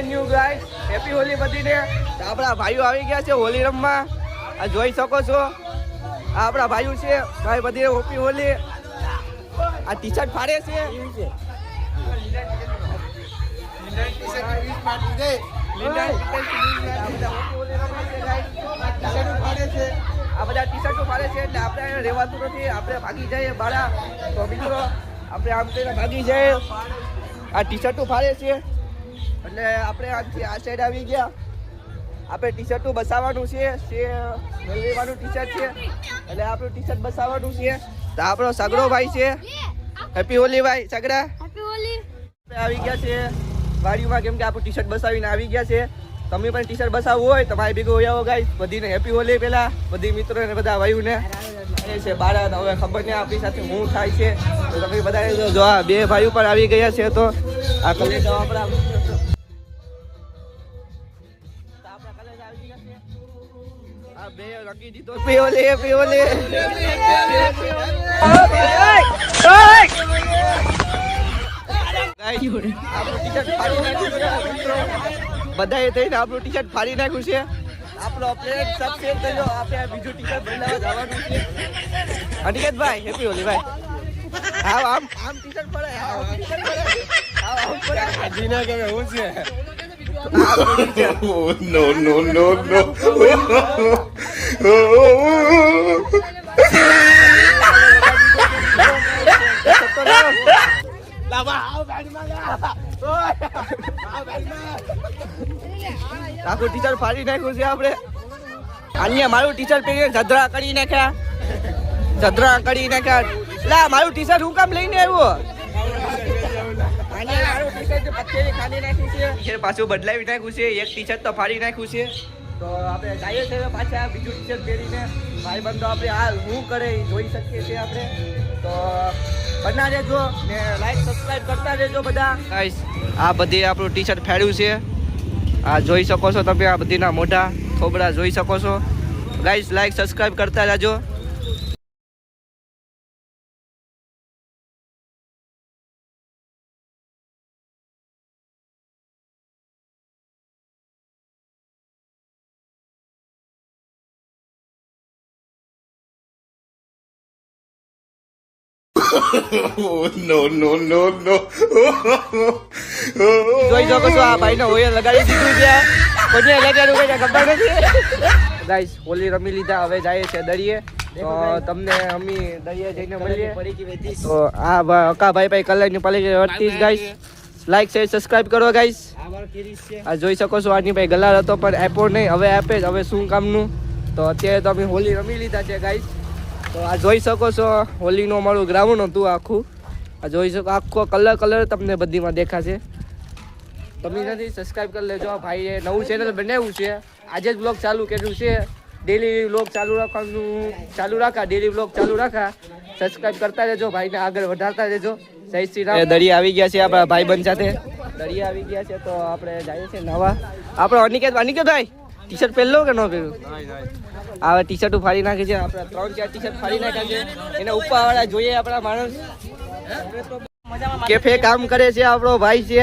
New guys, happy Holi બધીને. આપણા ભાઈઓ આવી ગયા છે હોલી રમવા. આ જોઈ શકો છો, આ આપણા ભાઈઓ છે. ભાઈ બધી હેપી હોલી. આ ટી શર્ટ ફાડે છે. આ બધા ટી શર્ટો ફાડે છે એટલે આપણે રહેવાતું નથી. આપણે ભાગી જઈએ બાળા. તો મિત્રો આપણે આમ કરીને ભાગી જઈએ. આ ટી શર્ટો ફાડે છે એટલે આપણે આથી આ સાઈડ આવી ગયા. આપણે ટી શર્ટો બસાવવાનું છે. રેલવેવાનું ટી શર્ટ છે એટલે આપણું ટી શર્ટ બસાવવાનું છે. તો આપણો સગડો ભાઈ છે. હેપી હોલી ભાઈ સગડા. હેપી હોલી. આવી ગયા છે વાડીમાં, કેમ કે આપણું ટી શર્ટ બસાવીને આવી ગયા છે. તમે પણ ટી શર્ટ બસાવવું હોય તો મારી ભેગું આવો ગાઈસ. બધીને હેપી હોલી. પેલા બધી મિત્રોને બધા ભાઈઓને એ છે બાળા. હવે ખબર નહીં આપણી સાથે શું થાય છે. તો તમે બધા જો આ બે ભાઈઓ પણ આવી ગયા છે. તો આ કલે જાઓ આપણા આ બે રકી દીધો. Happy Holi, happy Holi. બધાએ થઈને આપણું ટી શર્ટ ફાડી નાખ્યું છે. આપણો પ્લેટ સબ સેલ થઈ ગયો. આપણે બીજું ટી શર્ટ બદલાવા જવાનું છે. અનિકેતભાઈ હેપી હોલી ભાઈ. આમ આમ આમ ટી શર્ટ પડે. આમ પડે. જીના કે હું છે. No, no, no, no. આખું ટીચર ફાડી નાખ્યું છે આપણે. અન્ય મારું ટીચર પહેરીને જધરા કરી નાખ્યા. જધરા કરી નાખ્યા. લા મારું ટીચર હું કામ લઈને આવ્યો? પાછું બદલાવી નાખ્યું છે. એક ટી શર્ટ તો ફાડી નાખ્યું છે. તો આપણે જઈએ છીએ પાછા બીજું ટી શર્ટ પહેરીને. ભાઈ બંધો આપણે હાલ શું કરે એ જોઈ શકીએ છીએ આપણે. તો બના રહેજો ને લાઈક સબસ્ક્રાઇબ કરતા રહેજો બધા ગાઈસ. આ બધી આપણું ટી શર્ટ ફાડ્યું છે. આ જોઈ શકો છો તમે. આ બધીના મોઢા થોબડા જોઈ શકો છો ગાઈસ. લાઈક સબસ્ક્રાઇબ કરતા રહેજો. No, no, no, no. જોઈ શકો છો આ ભાઈને હોળી લગાડી દીધું છે. કોઈને લગાડ્યું કઈ ખબર નથી ગાઈસ. હોલી રમી લીધા. હવે જાય છે દરિયે. તો તમને અમે દરિયે જઈને મળીએ. તો આ અકાભાઈ ભાઈ કલરની પડી વર્તીશ ગાઈસ. લાઈક શેર સબસ્ક્રાઇબ કરો ગાઈસ. આ જોઈ શકો છો આની ભાઈ ગલાર હતો પણ આપ્યો નહીં. હવે આપે જ. હવે શું કામનું. તો અત્યારે તો અમે હોલી રમી લીધા છે ગાઈસ. તો આ જોઈ શકો છો હોલીનું અમારું ગ્રાઉન્ડ હતું આખું. આ જોઈ શકો આખો કલર તમને બધીમાં દેખાશે. તમે નથી સબસ્ક્રાઇબ કરી લેજો. ભાઈએ નવું ચેનલ બનાવ્યું છે. આજે જ બ્લોગ ચાલુ કર્યું છે. ડેલી બ્લોગ ચાલુ રાખા. ડેલી બ્લોગ ચાલુ રાખા. સબસ્ક્રાઇબ કરતા રહેજો. ભાઈને આગળ વધારતા રહેજો. જય શ્રી રામ. દરિયા આવી ગયા છે આપણા ભાઈ બંધ સાથે. દરિયા આવી ગયા છે તો આપણે જઈએ છીએ નવા. આપણો અનિકેતભાઈ ટી શર્ટ પહેરલો કે ન પહેર્યું? આ ટી શર્ટ ફાડી નાખી છે. આપણે 3-4 ટી શર્ટ ફાડી નાખ્યા છે. એના ઉપરવાળા જોઈએ આપણા માણસ કેફે કામ કરે છે. આપણો ભાઈ છે.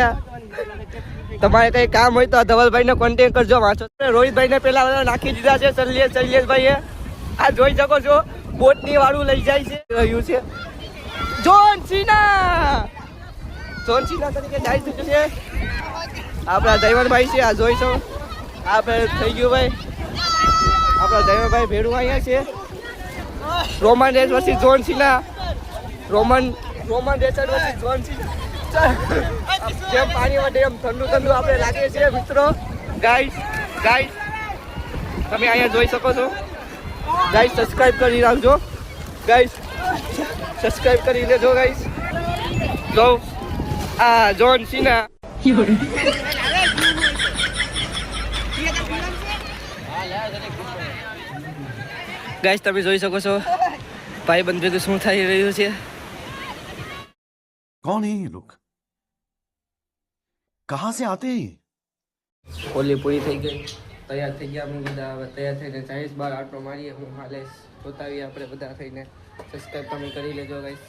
તમારે કઈ કામ હોય તો ધવલભાઈ ને કોન્ટેક્ટ કરજો. વાંચો રોહિતભાઈ ને પેલા નાખી દીધા છે. શૈલેષભાઈ આ જોઈ શકો છો બોટની વાળું લઈ જાય છે. રહ્યું છે જોન સીના તરીકે જાય છે. આપણા જયવંતભાઈ છે. આ જોઈ શકો. આપણે થઈ ગયું ભાઈ. આપણા જયવંતભાઈ ભેડું અહીંયા છે. રોમન રેસ વસી જોન સીના. રોમન રેસર વસી જોન સીના. જેમ પાણી માટે એમ ઠંડુ આપણે લાગે છે મિત્રો. ગાઈસ તમે અહીંયા જોઈ શકો છો. ગાઈસ સબસ્ક્રાઇબ કરી રાખજો. ગાઈસ સબસ્ક્રાઇબ કરી લેજો ગાઈસ. જો આ જોન સીના. ગાઈસ તમે જોઈ શકો છો ભાઈ બંધ ભેગું શું થઈ રહ્યું છે. कौन है ये लोग? कहाँ से आते हैं? હોલી પૂરી થઈ ગઈ. તૈયાર થઈ ગયા અમે બધા. હવે તૈયાર થઈને 40 બાર આટો મારીએ. હું હાલે જોતા આવીએ આપણે બધા થઈને. સબસ્ક્રાઇબ તમે કરી લેજો ગાઈસ.